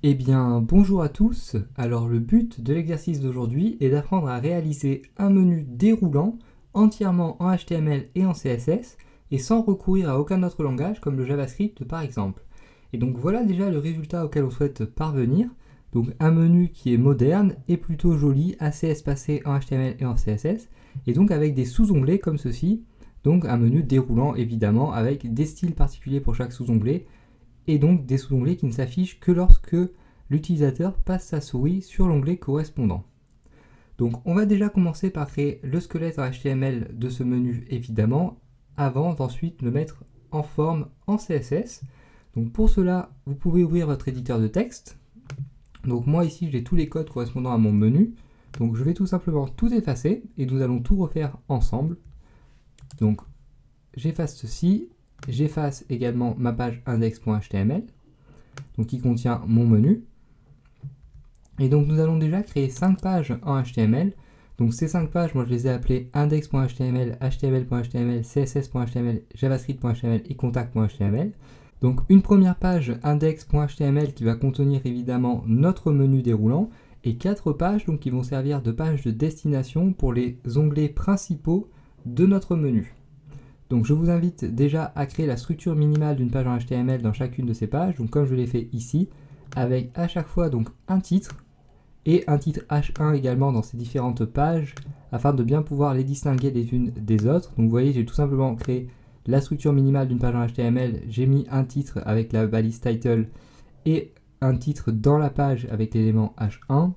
Eh bien, bonjour à tous. Alors, le but de l'exercice d'aujourd'hui est d'apprendre à réaliser un menu déroulant entièrement en HTML et en CSS et sans recourir à aucun autre langage comme le JavaScript par exemple. Et donc voilà déjà le résultat auquel on souhaite parvenir. Donc un menu qui est moderne et plutôt joli, assez espacé en HTML et en CSS, et donc avec des sous-onglets comme ceci. Donc un menu déroulant évidemment avec des styles particuliers pour chaque sous-onglet, et donc des sous-onglets qui ne s'affichent que lorsque l'utilisateur passe sa souris sur l'onglet correspondant. Donc on va déjà commencer par créer le squelette en HTML de ce menu évidemment, avant d'ensuite le mettre en forme en CSS. Donc pour cela, vous pouvez ouvrir votre éditeur de texte. Donc moi ici j'ai tous les codes correspondant à mon menu. Donc je vais tout simplement tout effacer et nous allons tout refaire ensemble. Donc j'efface ceci, j'efface également ma page index.html, donc qui contient mon menu. Et donc nous allons déjà créer 5 pages en HTML. Donc ces 5 pages, moi je les ai appelées index.html, html.html, css.html, javascript.html et contact.html. Donc une première page index.html qui va contenir évidemment notre menu déroulant et 4 pages donc, qui vont servir de page de destination pour les onglets principaux de notre menu. Donc je vous invite déjà à créer la structure minimale d'une page en HTML dans chacune de ces pages, donc comme je l'ai fait ici, avec à chaque fois donc un titre et un titre H1 également dans ces différentes pages afin de bien pouvoir les distinguer les unes des autres. Donc vous voyez, j'ai tout simplement créé la structure minimale d'une page en HTML, j'ai mis un titre avec la balise title et un titre dans la page avec l'élément H1.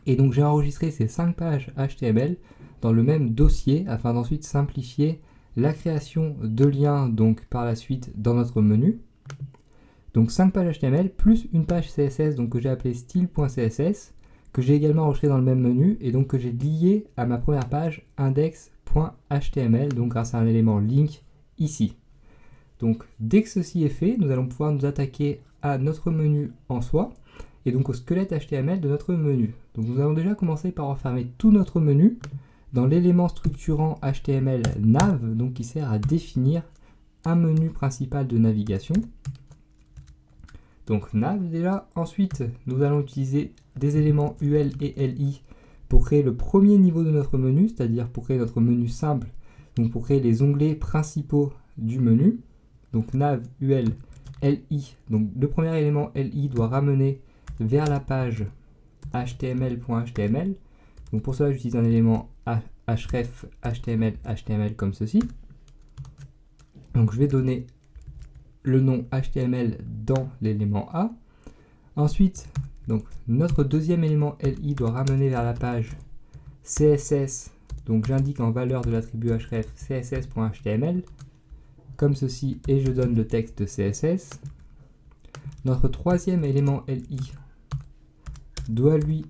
Et donc j'ai enregistré ces 5 pages HTML dans le même dossier afin d'ensuite simplifier la création de liens donc par la suite dans notre menu. Donc 5 pages HTML plus une page CSS donc que j'ai appelée style.css, que j'ai également enregistré dans le même menu et donc que j'ai lié à ma première page index.html donc grâce à un élément link ici. Donc dès que ceci est fait, nous allons pouvoir nous attaquer à notre menu en soi et donc au squelette HTML de notre menu. Donc nous allons déjà commencer par enfermer tout notre menu dans l'élément structurant HTML nav, donc qui sert à définir un menu principal de navigation. Donc nav déjà. Ensuite, nous allons utiliser des éléments UL et LI pour créer le premier niveau de notre menu, c'est-à-dire pour créer notre menu simple, donc pour créer les onglets principaux du menu. Donc nav, UL, LI. Donc le premier élément LI doit ramener vers la page html.html. Donc pour cela, j'utilise un élément href HTML comme ceci. Donc je vais donner le nom HTML dans l'élément A. Ensuite, donc notre deuxième élément LI doit ramener vers la page CSS. Donc j'indique en valeur de l'attribut href css.html comme ceci et je donne le texte de CSS. Notre troisième élément LI doit lui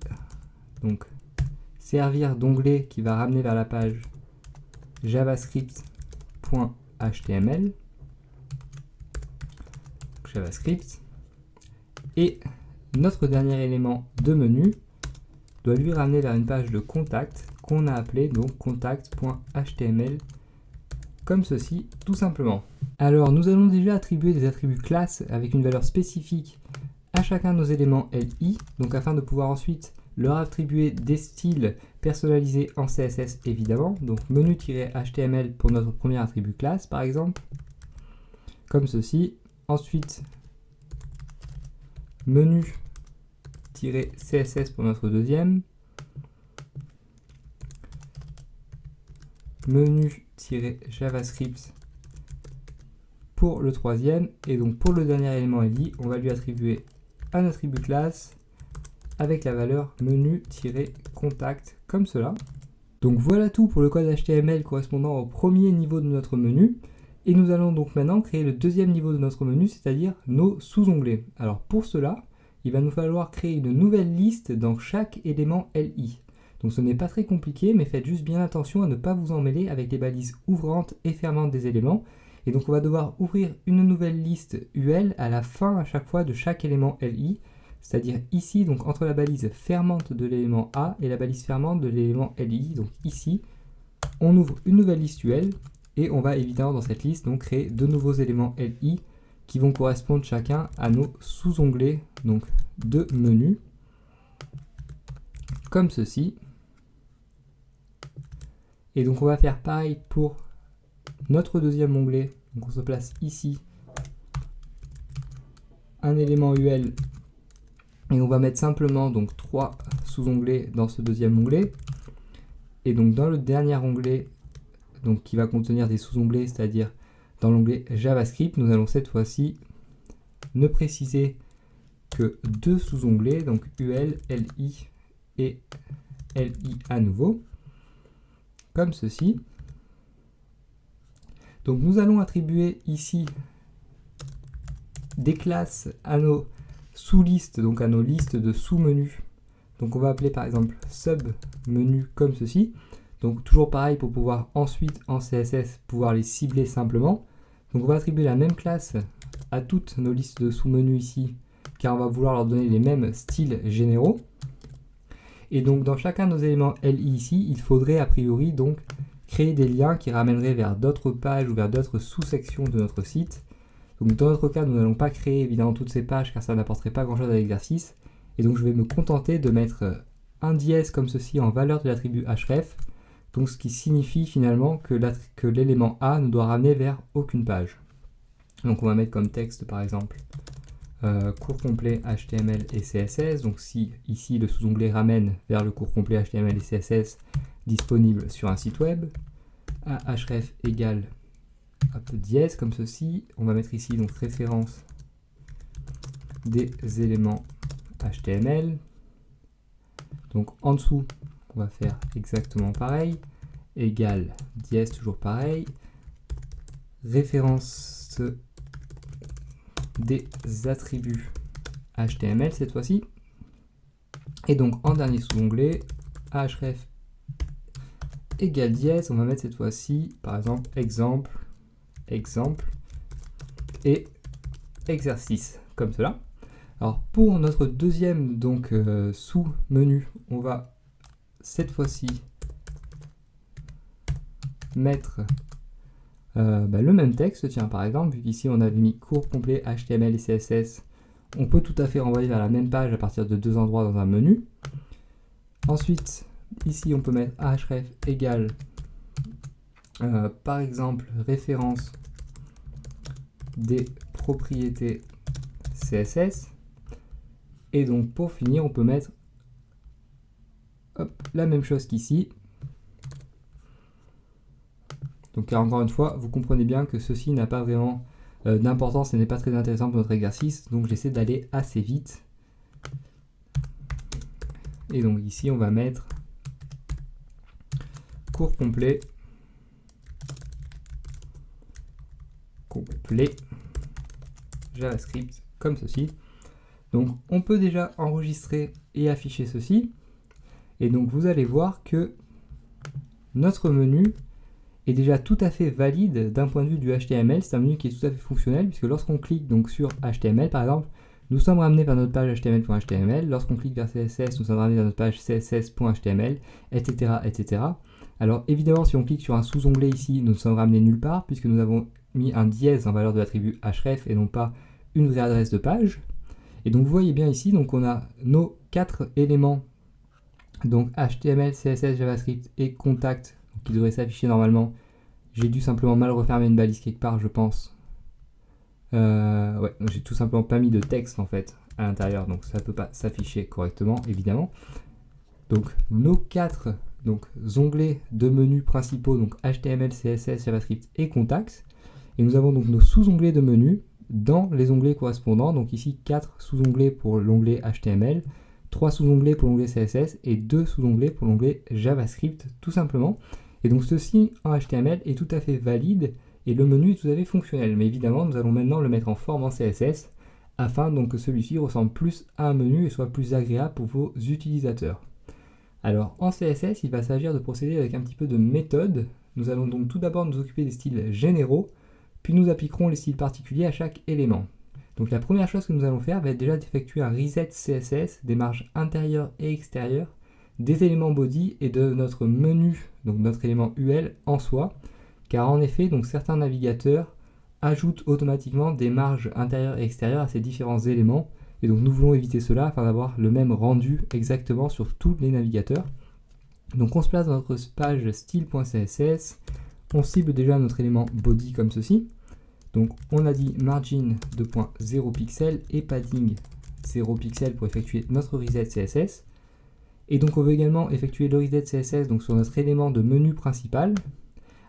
donc servir d'onglet qui va ramener vers la page javascript.html. JavaScript. Et notre dernier élément de menu doit lui ramener vers une page de contact qu'on a appelée donc contact.html comme ceci tout simplement. Alors nous allons déjà attribuer des attributs classes avec une valeur spécifique à chacun de nos éléments LI, donc afin de pouvoir ensuite leur attribuer des styles personnalisés en CSS évidemment, donc menu-html pour notre premier attribut classe par exemple, comme ceci. Ensuite, menu-css pour notre deuxième, menu-javascript pour le troisième, et donc pour le dernier élément LI, on va lui attribuer un attribut classe avec la valeur menu-contact comme cela. Donc voilà tout pour le code HTML correspondant au premier niveau de notre menu. Et nous allons donc maintenant créer le deuxième niveau de notre menu, c'est-à-dire nos sous-onglets. Alors pour cela, il va nous falloir créer une nouvelle liste dans chaque élément LI. Donc ce n'est pas très compliqué, mais faites juste bien attention à ne pas vous emmêler avec les balises ouvrantes et fermantes des éléments. Et donc on va devoir ouvrir une nouvelle liste UL à la fin à chaque fois de chaque élément LI, c'est-à-dire ici, donc entre la balise fermante de l'élément A et la balise fermante de l'élément LI. Donc ici, on ouvre une nouvelle liste UL. Et on va évidemment dans cette liste donc créer de nouveaux éléments LI qui vont correspondre chacun à nos sous-onglets donc de menu, comme ceci. Et donc on va faire pareil pour notre deuxième onglet. Donc on se place ici un élément UL et on va mettre simplement donc 3 sous-onglets dans ce deuxième onglet. Et donc dans le dernier onglet donc qui va contenir des sous-onglets, c'est-à-dire dans l'onglet JavaScript, nous allons cette fois-ci ne préciser que 2 sous-onglets, donc UL, LI et LI à nouveau, comme ceci. Donc nous allons attribuer ici des classes à nos sous-listes, donc à nos listes de sous-menus. Donc on va appeler par exemple sub-menu comme ceci. Donc toujours pareil pour pouvoir ensuite en CSS pouvoir les cibler simplement. Donc on va attribuer la même classe à toutes nos listes de sous-menus ici, car on va vouloir leur donner les mêmes styles généraux. Et donc dans chacun de nos éléments LI ici, il faudrait a priori donc créer des liens qui ramèneraient vers d'autres pages ou vers d'autres sous-sections de notre site. Donc dans notre cas, nous n'allons pas créer évidemment toutes ces pages car ça n'apporterait pas grand chose à l'exercice. Et donc je vais me contenter de mettre un dièse comme ceci en valeur de l'attribut href. Donc ce qui signifie finalement que l'élément A ne doit ramener vers aucune page. Donc on va mettre comme texte par exemple cours complet HTML et CSS. Donc si ici le sous-onglet ramène vers le cours complet HTML et CSS disponible sur un site web, à href égale dièse comme ceci. On va mettre ici donc référence des éléments HTML. Donc en dessous, on va faire exactement pareil, égale dièse toujours pareil, référence des attributs HTML cette fois-ci. Et donc en dernier sous-onglet, href égale dièse, on va mettre cette fois-ci par exemple exemple et exercice comme cela. Alors pour notre deuxième donc sous-menu, on va cette fois-ci mettre le même texte. Tiens, par exemple, vu qu'ici on avait mis cours complet HTML et CSS, on peut tout à fait renvoyer vers la même page à partir de 2 endroits dans un menu. Ensuite, ici on peut mettre href égale par exemple référence des propriétés CSS. Et donc pour finir, on peut mettre la même chose qu'ici. Donc encore une fois, vous comprenez bien que ceci n'a pas vraiment d'importance et n'est pas très intéressant pour notre exercice. Donc j'essaie d'aller assez vite. Et donc ici, on va mettre cours complet JavaScript comme ceci. Donc on peut déjà enregistrer et afficher ceci. Et donc vous allez voir que notre menu est déjà tout à fait valide d'un point de vue du HTML. C'est un menu qui est tout à fait fonctionnel puisque lorsqu'on clique donc sur HTML par exemple, nous sommes ramenés vers notre page html.html. Lorsqu'on clique vers CSS, nous sommes ramenés vers notre page css.html, etc., etc. Alors évidemment, si on clique sur un sous-onglet ici, nous ne sommes ramenés nulle part puisque nous avons mis un dièse en valeur de l'attribut href et non pas une vraie adresse de page. Et donc vous voyez bien ici, donc on a nos 4 éléments, donc HTML, CSS, JavaScript et contact, qui devraient s'afficher normalement. J'ai dû simplement mal refermer une balise quelque part, je pense. Ouais, j'ai tout simplement pas mis de texte en fait à l'intérieur, donc ça ne peut pas s'afficher correctement, évidemment. Donc nos 4 onglets de menu principaux, donc HTML, CSS, JavaScript et contact. Et nous avons donc nos sous-onglets de menu dans les onglets correspondants. Donc ici 4 sous-onglets pour l'onglet HTML, 3 sous-onglets pour l'onglet CSS et 2 sous-onglets pour l'onglet JavaScript tout simplement. Et donc ceci en HTML est tout à fait valide et le menu est tout à fait fonctionnel. Mais évidemment, nous allons maintenant le mettre en forme en CSS afin donc que celui-ci ressemble plus à un menu et soit plus agréable pour vos utilisateurs. Alors en CSS, il va s'agir de procéder avec un petit peu de méthode. Nous allons donc tout d'abord nous occuper des styles généraux, puis nous appliquerons les styles particuliers à chaque élément. Donc la première chose que nous allons faire va être déjà d'effectuer un reset CSS des marges intérieures et extérieures des éléments body et de notre menu, donc notre élément UL en soi, car en effet, donc certains navigateurs ajoute automatiquement des marges intérieures et extérieures à ces différents éléments. Et donc nous voulons éviter cela afin d'avoir le même rendu exactement sur tous les navigateurs. Donc on se place dans notre page style.css, on cible déjà notre élément body comme ceci. Donc on a dit margin 2.0 pixels et padding 0 pixels pour effectuer notre reset CSS. Et donc on veut également effectuer le reset CSS donc sur notre élément de menu principal.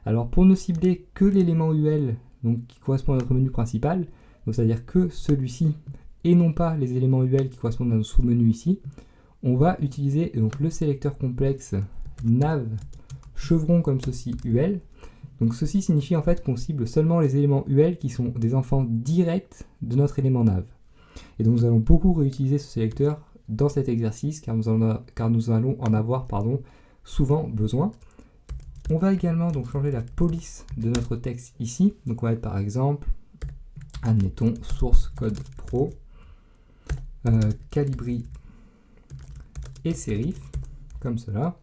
Alors pour ne cibler que l'élément UL donc, qui correspond à notre menu principal, c'est-à-dire que celui-ci et non pas les éléments UL qui correspondent à nos sous-menus ici, on va utiliser donc, le sélecteur complexe nav chevron comme ceci UL. Donc ceci signifie en fait qu'on cible seulement les éléments UL qui sont des enfants directs de notre élément nav. Et donc nous allons beaucoup réutiliser ce sélecteur dans cet exercice car nous allons en avoir souvent besoin. On va également donc changer la police de notre texte ici. Donc on va être par exemple, admettons, source code pro, Calibri et Serif, comme cela.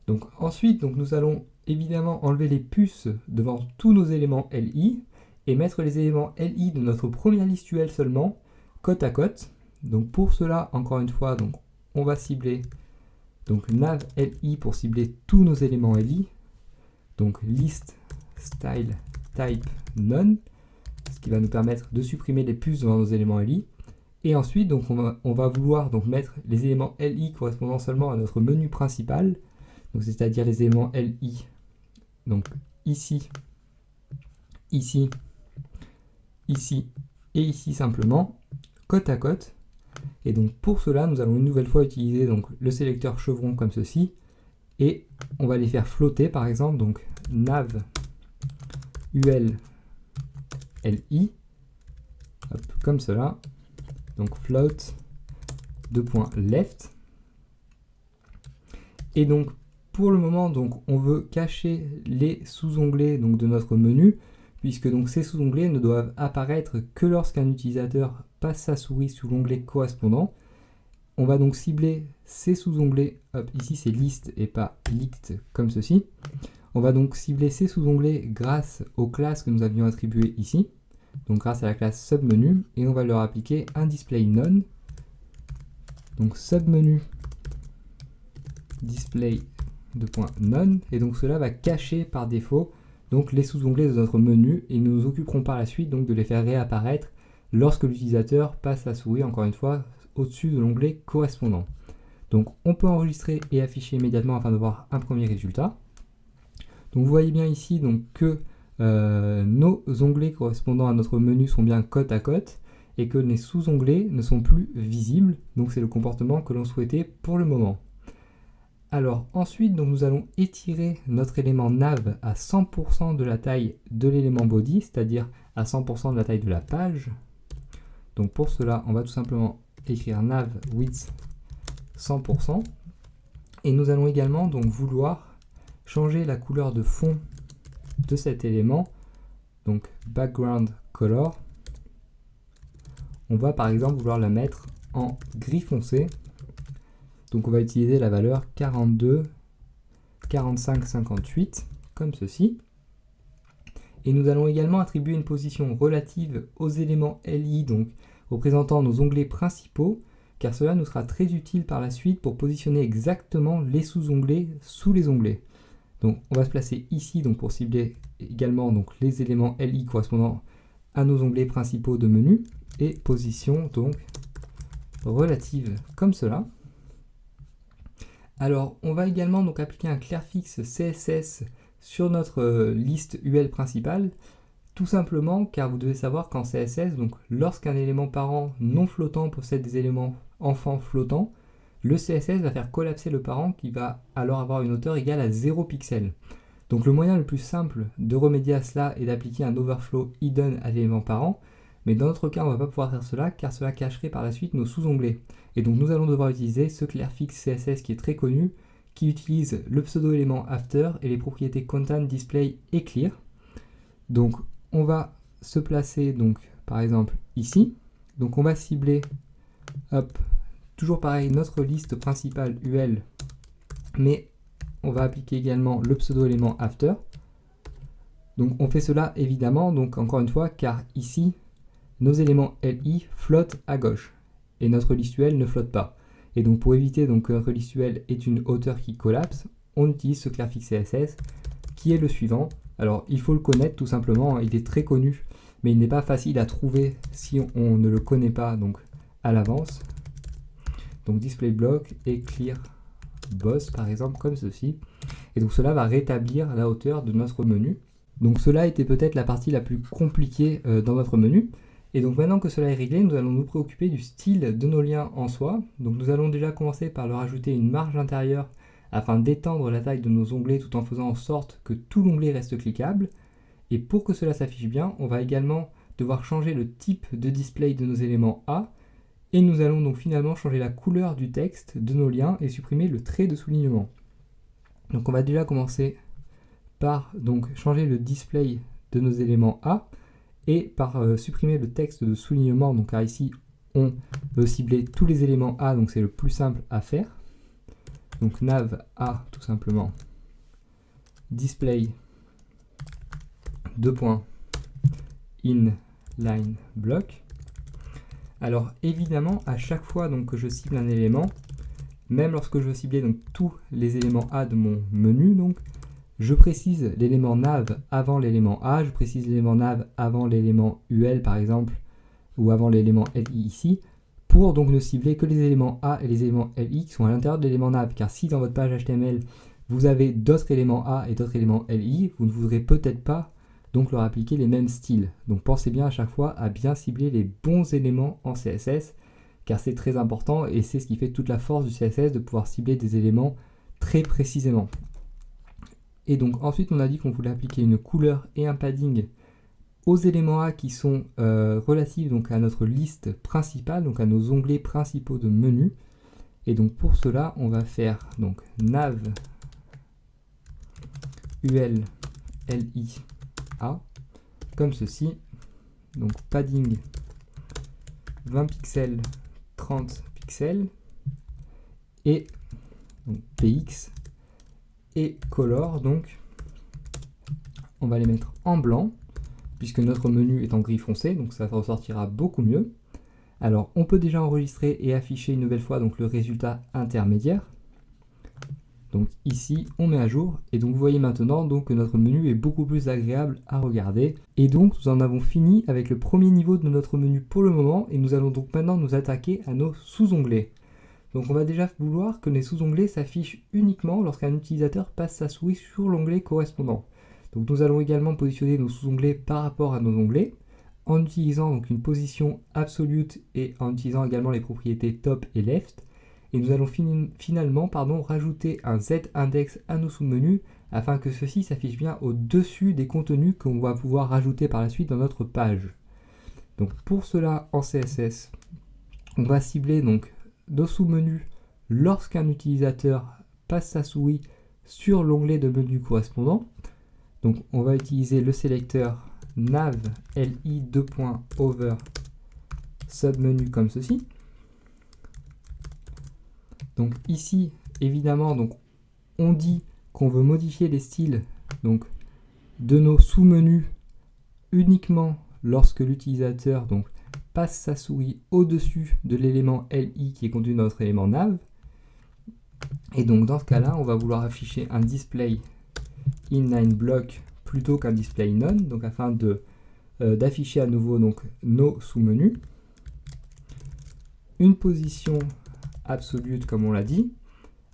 Donc ensuite, nous allons évidemment enlever les puces devant tous nos éléments LI et mettre les éléments LI de notre première liste UL seulement, côte à côte. Donc pour cela, encore une fois, donc, on va cibler donc nav LI pour cibler tous nos éléments LI. Donc list style type none, ce qui va nous permettre de supprimer les puces devant nos éléments LI. Et ensuite, donc, on va vouloir donc, mettre les éléments LI correspondant seulement à notre menu principal, c'est-à-dire les éléments LI, donc ici, ici, ici et ici simplement, côte à côte. Et donc pour cela, nous allons une nouvelle fois utiliser donc, le sélecteur chevron comme ceci, et on va les faire flotter par exemple, donc nav ul li, hop, comme cela. Donc float left. Et donc pour le moment donc on veut cacher les sous-onglets donc de notre menu puisque donc ces sous-onglets ne doivent apparaître que lorsqu'un utilisateur passe sa souris sous l'onglet correspondant. On va donc cibler ces sous-onglets, ici c'est list et pas list comme ceci. On va donc cibler ces sous-onglets grâce aux classes que nous avions attribuées ici. Donc grâce à la classe submenu, et on va leur appliquer un display none. Donc submenu display none, et donc cela va cacher par défaut donc les sous-onglets de notre menu, et nous nous occuperons par la suite donc de les faire réapparaître lorsque l'utilisateur passe sa souris encore une fois au-dessus de l'onglet correspondant. Donc on peut enregistrer et afficher immédiatement afin de voir un premier résultat. Donc vous voyez bien ici donc que nos onglets correspondant à notre menu sont bien côte à côte et que les sous-onglets ne sont plus visibles. Donc c'est le comportement que l'on souhaitait pour le moment. Alors ensuite, donc, nous allons étirer notre élément nav à 100% de la taille de l'élément body, c'est-à-dire à 100% de la taille de la page. Donc pour cela, on va tout simplement écrire nav width 100%. Et nous allons également donc vouloir changer la couleur de fond de cet élément, donc background color. On va par exemple vouloir la mettre en gris foncé. Donc on va utiliser la valeur 42, 45, 58, comme ceci. Et nous allons également attribuer une position relative aux éléments LI, donc représentant nos onglets principaux, car cela nous sera très utile par la suite pour positionner exactement les sous-onglets sous les onglets. Donc on va se placer ici donc, pour cibler également donc, les éléments LI correspondant à nos onglets principaux de menu, et position donc relative comme cela. Alors on va également donc, appliquer un clearfix CSS sur notre liste UL principale, tout simplement car vous devez savoir qu'en CSS, donc lorsqu'un élément parent non flottant possède des éléments enfants flottants, le CSS va faire collapser le parent qui va alors avoir une hauteur égale à 0 pixels. Donc le moyen le plus simple de remédier à cela est d'appliquer un overflow hidden à l'élément parent, mais dans notre cas on ne va pas pouvoir faire cela car cela cacherait par la suite nos sous-onglets. Et donc nous allons devoir utiliser ce clearfix CSS qui est très connu, qui utilise le pseudo-élément after et les propriétés content, display et clear. Donc on va se placer donc par exemple ici. Donc on va cibler, hop, toujours pareil, notre liste principale UL, mais on va appliquer également le pseudo-élément after. Donc on fait cela évidemment, donc encore une fois, car ici, nos éléments LI flottent à gauche et notre listuel ne flotte pas. Et donc pour éviter donc, que notre listuel ait une hauteur qui collapse, on utilise ce Clearfix CSS qui est le suivant. Alors il faut le connaître tout simplement, il est très connu, mais il n'est pas facile à trouver si on ne le connaît pas donc à l'avance. Donc display block et clear boss par exemple comme ceci. Et donc cela va rétablir la hauteur de notre menu. Donc cela était peut-être la partie la plus compliquée dans notre menu. Et donc maintenant que cela est réglé, nous allons nous préoccuper du style de nos liens en soi. Donc nous allons déjà commencer par leur ajouter une marge intérieure afin d'étendre la taille de nos onglets tout en faisant en sorte que tout l'onglet reste cliquable. Et pour que cela s'affiche bien, on va également devoir changer le type de display de nos éléments A. Et nous allons donc finalement changer la couleur du texte de nos liens et supprimer le trait de soulignement. Donc on va déjà commencer par donc changer le display de nos éléments A et par supprimer le texte de soulignement. Donc car ici on veut cibler tous les éléments A, donc c'est le plus simple à faire. Donc nav A tout simplement display inline block. Alors évidemment à chaque fois donc, que je cible un élément, même lorsque je veux cibler donc, tous les éléments A de mon menu, donc, je précise l'élément nav avant l'élément A, je précise l'élément nav avant l'élément UL par exemple, ou avant l'élément LI ici, pour donc ne cibler que les éléments A et les éléments LI qui sont à l'intérieur de l'élément nav. Car si dans votre page HTML, vous avez d'autres éléments A et d'autres éléments LI, vous ne voudrez peut-être pas donc leur appliquer les mêmes styles. Donc pensez bien à chaque fois à bien cibler les bons éléments en CSS, car c'est très important et c'est ce qui fait toute la force du CSS de pouvoir cibler des éléments très précisément. Et donc ensuite on a dit qu'on voulait appliquer une couleur et un padding aux éléments A qui sont relatifs donc à notre liste principale, donc à nos onglets principaux de menu. Et donc pour cela on va faire donc nav ul li a comme ceci. Donc padding 20 pixels, 30 pixels et donc, px et color, donc on va les mettre en blanc puisque notre menu est en gris foncé, donc ça ressortira beaucoup mieux. Alors on peut déjà enregistrer et afficher une nouvelle fois donc le résultat intermédiaire. Donc ici on met à jour et donc vous voyez maintenant donc, que notre menu est beaucoup plus agréable à regarder. Et donc nous en avons fini avec le premier niveau de notre menu pour le moment et nous allons donc maintenant nous attaquer à nos sous-onglets. Donc on va déjà vouloir que les sous-onglets s'affichent uniquement lorsqu'un utilisateur passe sa souris sur l'onglet correspondant. Donc nous allons également positionner nos sous-onglets par rapport à nos onglets en utilisant donc une position absolute et en utilisant également les propriétés top et left. Et nous allons finalement rajouter un z-index à nos sous-menus afin que ceci s'affiche bien au-dessus des contenus qu'on va pouvoir rajouter par la suite dans notre page. Donc pour cela en CSS, on va cibler donc nos sous-menus lorsqu'un utilisateur passe sa souris sur l'onglet de menu correspondant. Donc on va utiliser le sélecteur nav li over submenu comme ceci. Donc ici évidemment donc on dit qu'on veut modifier les styles donc de nos sous-menus uniquement lorsque l'utilisateur donc passe sa souris au-dessus de l'élément LI qui est contenu dans notre élément nav. Et donc dans ce cas-là, on va vouloir afficher un display inline block plutôt qu'un display none, donc afin d'afficher à nouveau donc, nos sous-menus. Une position absolue comme on l'a dit,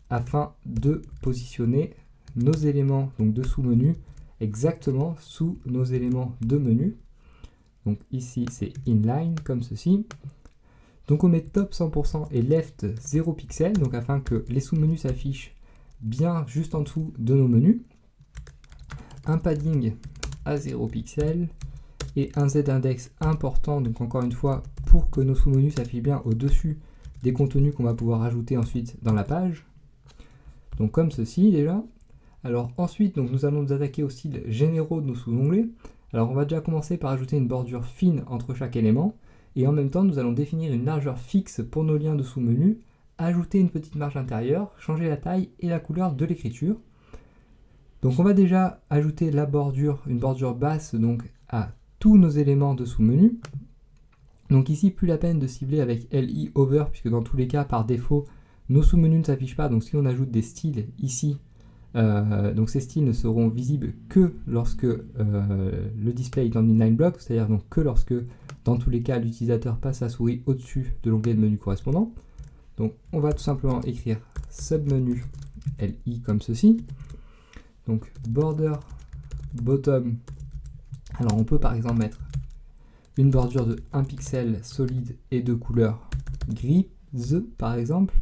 afin de positionner nos éléments donc, de sous-menu exactement sous nos éléments de menu. Donc ici c'est inline comme ceci. Donc on met top 100% et left 0 pixel, donc afin que les sous-menus s'affichent bien juste en dessous de nos menus. Un padding à 0 pixel et un z-index important, donc encore une fois pour que nos sous-menus s'affichent bien au-dessus des contenus qu'on va pouvoir ajouter ensuite dans la page. Donc comme ceci déjà. Alors ensuite donc, nous allons nous attaquer aux styles généraux de nos sous-onglets. Alors on va déjà commencer par ajouter une bordure fine entre chaque élément et en même temps nous allons définir une largeur fixe pour nos liens de sous-menu, ajouter une petite marge intérieure, changer la taille et la couleur de l'écriture. Donc on va déjà ajouter la bordure, une bordure basse donc à tous nos éléments de sous-menu. Donc ici, plus la peine de cibler avec LI over, puisque dans tous les cas, par défaut, nos sous-menus ne s'affichent pas. Donc si on ajoute des styles ici, donc ces styles ne seront visibles que lorsque le display est en inline block, c'est-à-dire donc que lorsque, dans tous les cas, l'utilisateur passe sa souris au-dessus de l'onglet de menu correspondant. Donc on va tout simplement écrire submenu LI comme ceci. Donc border bottom. Alors on peut par exemple mettre une bordure de 1 pixel solide et de couleur grise par exemple.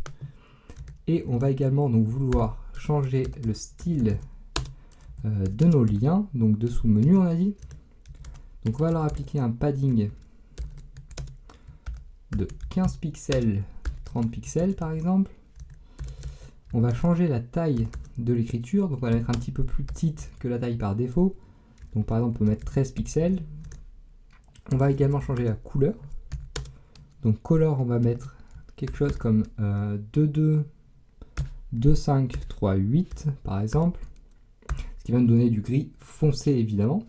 Et on va également donc vouloir changer le style de nos liens, donc de sous-menu on a dit. Donc on va leur appliquer un padding de 15 pixels, 30 pixels par exemple. On va changer la taille de l'écriture, donc on va la mettre un petit peu plus petite que la taille par défaut. Donc par exemple on peut mettre 13 pixels. On va également changer la couleur. Donc color on va mettre quelque chose comme 22, 25, 3, 8 par exemple. Ce qui va nous donner du gris foncé évidemment.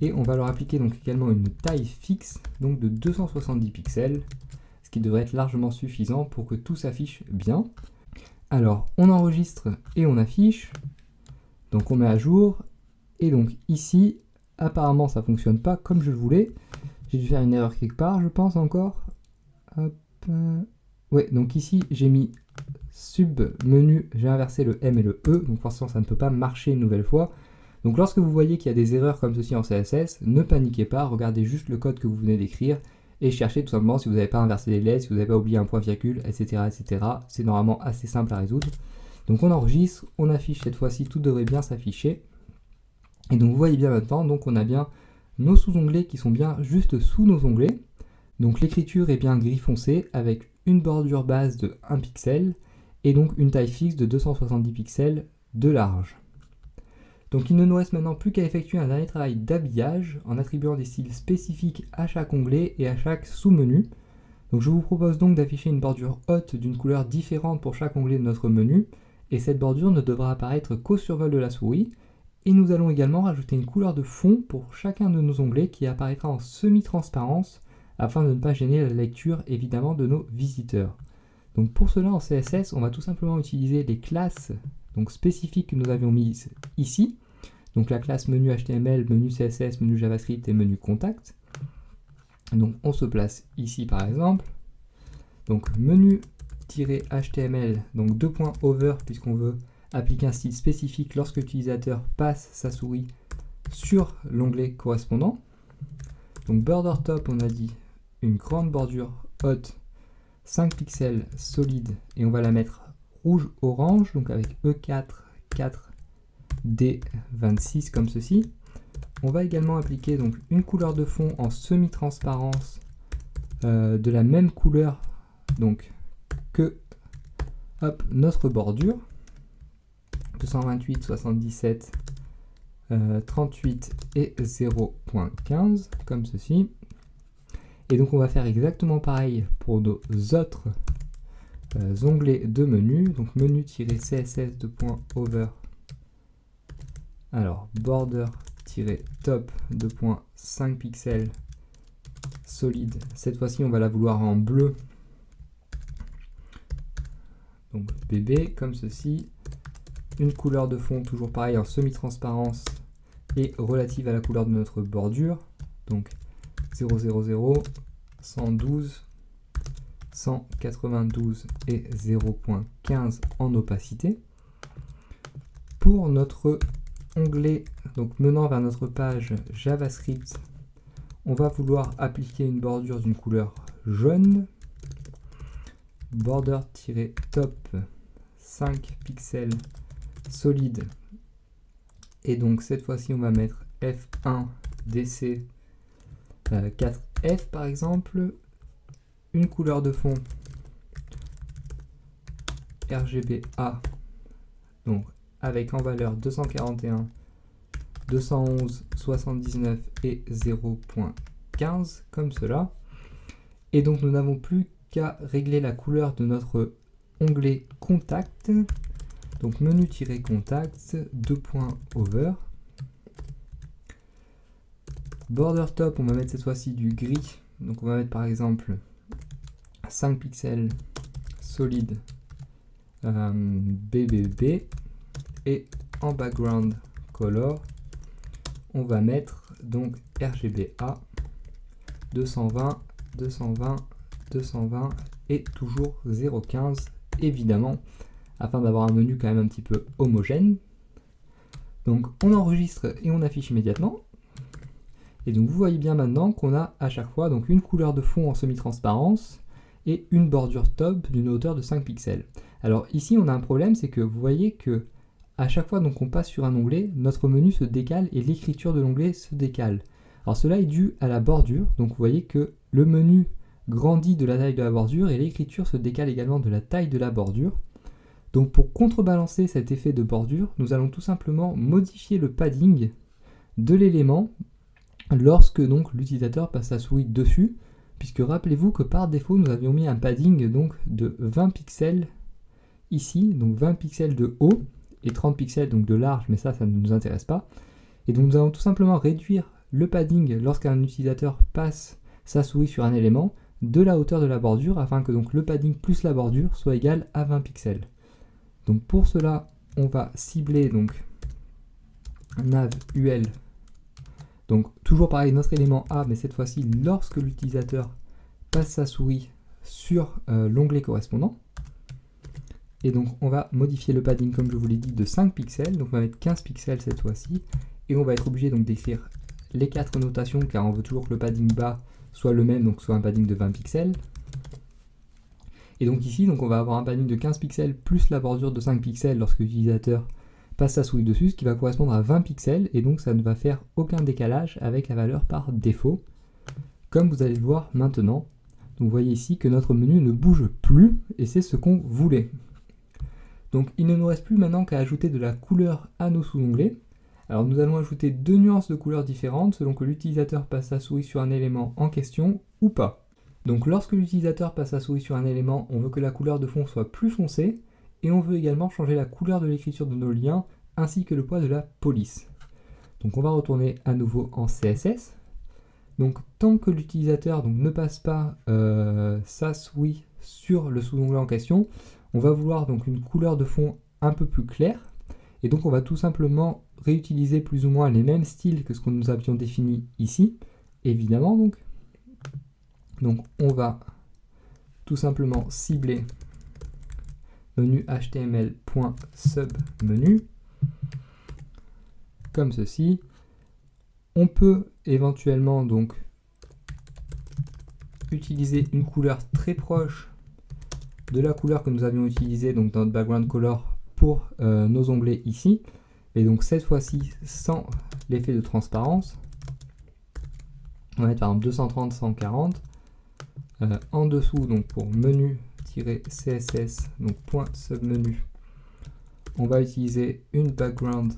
Et on va leur appliquer donc également une taille fixe donc de 270 pixels. Ce qui devrait être largement suffisant pour que tout s'affiche bien. Alors on enregistre et on affiche. Donc on met à jour. Et donc ici, apparemment ça fonctionne pas comme je le voulais. J'ai dû faire une erreur quelque part, je pense encore. Hop. Ouais, donc ici j'ai mis sub menu, j'ai inversé le M et le E, donc forcément ça ne peut pas marcher une nouvelle fois. Donc lorsque vous voyez qu'il y a des erreurs comme ceci en CSS, ne paniquez pas, regardez juste le code que vous venez d'écrire et cherchez tout simplement si vous n'avez pas inversé les lettres, si vous n'avez pas oublié un point virgule, etc. etc. C'est normalement assez simple à résoudre. Donc on enregistre, on affiche cette fois-ci, tout devrait bien s'afficher. Et donc vous voyez bien maintenant, donc on a bien nos sous-onglets qui sont bien juste sous nos onglets. Donc l'écriture est bien gris foncé avec une bordure base de 1 pixel et donc une taille fixe de 270 pixels de large. Donc il ne nous reste maintenant plus qu'à effectuer un dernier travail d'habillage en attribuant des styles spécifiques à chaque onglet et à chaque sous-menu. Donc je vous propose donc d'afficher une bordure haute d'une couleur différente pour chaque onglet de notre menu et cette bordure ne devra apparaître qu'au survol de la souris. Et nous allons également rajouter une couleur de fond pour chacun de nos onglets qui apparaîtra en semi-transparence afin de ne pas gêner la lecture évidemment de nos visiteurs. Donc pour cela en CSS, on va tout simplement utiliser les classes donc spécifiques que nous avions mises ici. Donc la classe menu HTML, menu CSS, menu JavaScript et menu contact. Donc on se place ici par exemple. Donc menu-html, donc 2.over puisqu'on veut appliquer un style spécifique lorsque l'utilisateur passe sa souris sur l'onglet correspondant. Donc border top, on a dit une grande bordure haute, 5 pixels solide, et on va la mettre rouge-orange, donc avec E4, 4, D26 comme ceci. On va également appliquer donc une couleur de fond en semi-transparence de la même couleur donc que notre bordure. 228, 77, 38 et 0.15 comme ceci. Et donc on va faire exactement pareil pour nos autres onglets de menu. Donc menu-css2.over. Alors border-top 2.5 pixels solide. Cette fois-ci on va la vouloir en bleu. Donc bébé comme ceci. Une couleur de fond toujours pareil en semi-transparence et relative à la couleur de notre bordure. Donc 000, 112, 192 et 0.15 en opacité. Pour notre onglet donc menant vers notre page JavaScript, on va vouloir appliquer une bordure d'une couleur jaune. Border-top 5 pixels solide. Et donc cette fois-ci on va mettre F1 DC 4F par exemple, une couleur de fond RGBA donc avec en valeur 241, 211, 79 et 0.15 comme cela. Et donc nous n'avons plus qu'à régler la couleur de notre onglet contact. Donc menu-contact, over. Border top, on va mettre cette fois-ci du gris. Donc on va mettre par exemple 5 pixels solide BBB. Et en background color, on va mettre donc RGBA 220, 220, 220 et toujours 0,15 évidemment, afin d'avoir un menu quand même un petit peu homogène. Donc on enregistre et on affiche immédiatement. Et donc vous voyez bien maintenant qu'on a à chaque fois donc une couleur de fond en semi-transparence et une bordure top d'une hauteur de 5 pixels. Alors ici on a un problème, c'est que vous voyez que à chaque fois donc on passe sur un onglet, notre menu se décale et l'écriture de l'onglet se décale. Alors cela est dû à la bordure, donc vous voyez que le menu grandit de la taille de la bordure et l'écriture se décale également de la taille de la bordure. Donc pour contrebalancer cet effet de bordure, nous allons tout simplement modifier le padding de l'élément lorsque donc l'utilisateur passe sa souris dessus, puisque rappelez-vous que par défaut nous avions mis un padding donc de 20 pixels ici, donc 20 pixels de haut et 30 pixels donc de large, mais ça ne nous intéresse pas. Et donc nous allons tout simplement réduire le padding lorsqu'un utilisateur passe sa souris sur un élément de la hauteur de la bordure, afin que donc le padding plus la bordure soit égal à 20 pixels. Donc pour cela, on va cibler donc nav ul. Donc toujours pareil, notre élément A, mais cette fois-ci lorsque l'utilisateur passe sa souris sur l'onglet correspondant. Et donc on va modifier le padding comme je vous l'ai dit de 5 pixels, donc on va mettre 15 pixels cette fois-ci, et on va être obligé donc d'écrire les 4 notations car on veut toujours que le padding bas soit le même, donc soit un padding de 20 pixels. Et donc ici donc on va avoir un padding de 15 pixels plus la bordure de 5 pixels lorsque l'utilisateur passe sa souris dessus, ce qui va correspondre à 20 pixels, et donc ça ne va faire aucun décalage avec la valeur par défaut, comme vous allez le voir maintenant. Donc vous voyez ici que notre menu ne bouge plus, et c'est ce qu'on voulait. Donc il ne nous reste plus maintenant qu'à ajouter de la couleur à nos sous-onglets. Alors nous allons ajouter 2 nuances de couleurs différentes selon que l'utilisateur passe sa souris sur un élément en question ou pas. Donc lorsque l'utilisateur passe sa souris sur un élément, on veut que la couleur de fond soit plus foncée, et on veut également changer la couleur de l'écriture de nos liens ainsi que le poids de la police. Donc on va retourner à nouveau en CSS. Donc tant que l'utilisateur ne passe pas sa souris sur le sous-onglet en question, on va vouloir donc une couleur de fond un peu plus claire, et donc on va tout simplement réutiliser plus ou moins les mêmes styles que ce que nous avions défini ici, évidemment donc. Donc on va tout simplement cibler menu html.submenu comme ceci. On peut éventuellement donc utiliser une couleur très proche de la couleur que nous avions utilisée donc dans notre background color pour nos onglets ici, et donc cette fois-ci sans l'effet de transparence. On va mettre par exemple 230, 140. En dessous donc pour menu-css donc point submenu, on va utiliser une background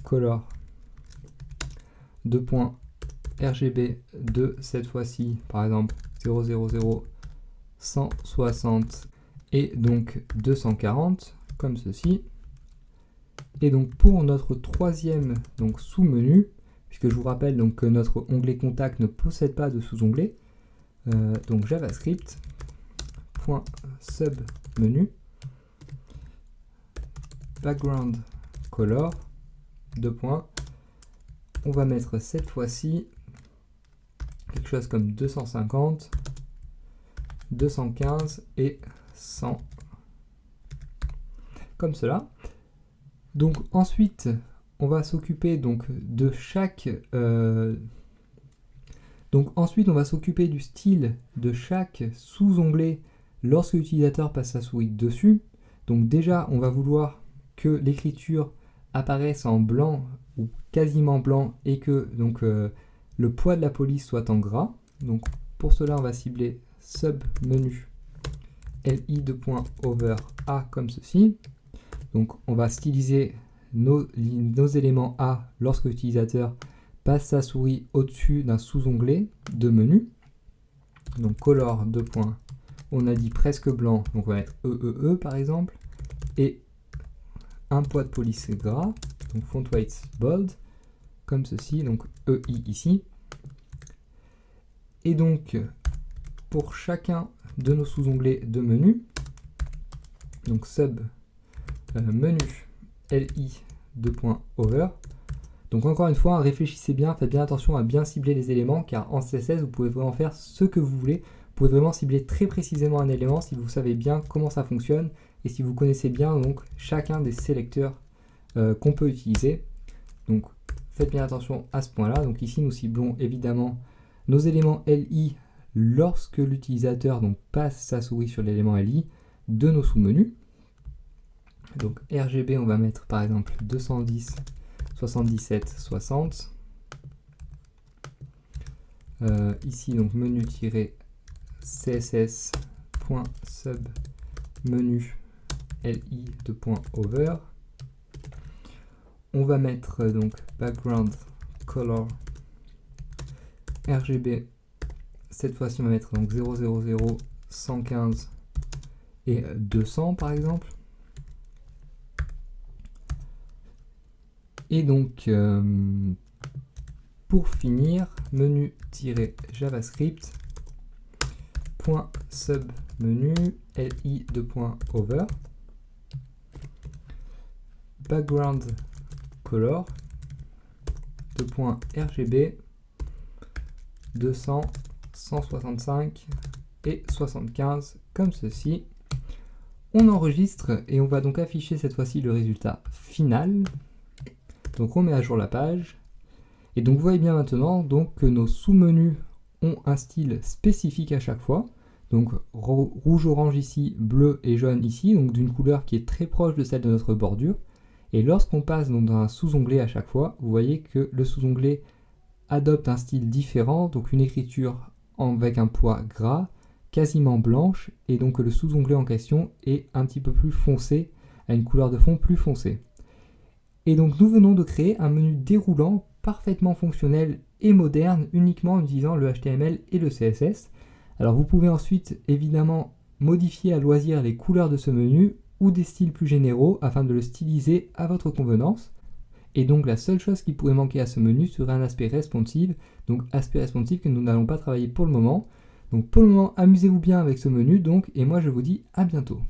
color de point RGB de cette fois-ci par exemple 000 160 et donc 240 comme ceci. Et donc pour notre troisième donc sous-menu, puisque je vous rappelle donc que notre onglet contact ne possède pas de sous-onglet, donc javascript .submenu background color deux points, on va mettre cette fois-ci quelque chose comme 250, 215 et 100 comme cela. Donc ensuite on va s'occuper donc de chaque du style de chaque sous-onglet lorsque l'utilisateur passe sa souris dessus. Donc déjà on va vouloir que l'écriture apparaisse en blanc ou quasiment blanc et que donc le poids de la police soit en gras. Donc pour cela on va cibler submenu li2.over A comme ceci. Donc on va styliser nos éléments A lorsque l'utilisateur passe sa souris au-dessus d'un sous-onglet de menu. Donc color deux points, on a dit presque blanc, donc on va mettre EEE par exemple, et un poids de police gras, donc font weight bold, comme ceci, donc EI ici. Et donc, pour chacun de nos sous-onglets de menu, donc sub menu LI .over. Donc encore une fois, réfléchissez bien, faites bien attention à bien cibler les éléments, car en CSS, vous pouvez vraiment faire ce que vous voulez. Vous pouvez vraiment cibler très précisément un élément si vous savez bien comment ça fonctionne et si vous connaissez bien donc chacun des sélecteurs qu'on peut utiliser. Donc faites bien attention à ce point-là. Donc ici, nous ciblons évidemment nos éléments LI lorsque l'utilisateur donc passe sa souris sur l'élément LI de nos sous-menus. Donc RGB, on va mettre par exemple 210 77 60. Ici donc menu-css.sub menu li .over. On va mettre donc background color RGB. Cette fois-ci on va mettre donc 000, 115 et 200 par exemple. Et donc, pour finir, menu-javascript .submenu li .over background color .rgb 200, 165 et 75 comme ceci. On enregistre et on va donc afficher cette fois-ci le résultat final. Donc on met à jour la page, et donc vous voyez bien maintenant donc, que nos sous-menus ont un style spécifique à chaque fois, donc rouge, orange ici, bleu et jaune ici, donc d'une couleur qui est très proche de celle de notre bordure, et lorsqu'on passe donc dans un sous-onglet à chaque fois, vous voyez que le sous-onglet adopte un style différent, donc une écriture avec un poids gras, quasiment blanche, et donc le sous-onglet en question est un petit peu plus foncé, a une couleur de fond plus foncée. Et donc nous venons de créer un menu déroulant parfaitement fonctionnel et moderne uniquement en utilisant le HTML et le CSS. Alors vous pouvez ensuite évidemment modifier à loisir les couleurs de ce menu ou des styles plus généraux afin de le styliser à votre convenance. Et donc la seule chose qui pourrait manquer à ce menu serait un aspect responsive, donc aspect responsive que nous n'allons pas travailler pour le moment. Donc pour le moment, amusez-vous bien avec ce menu donc, et moi je vous dis à bientôt.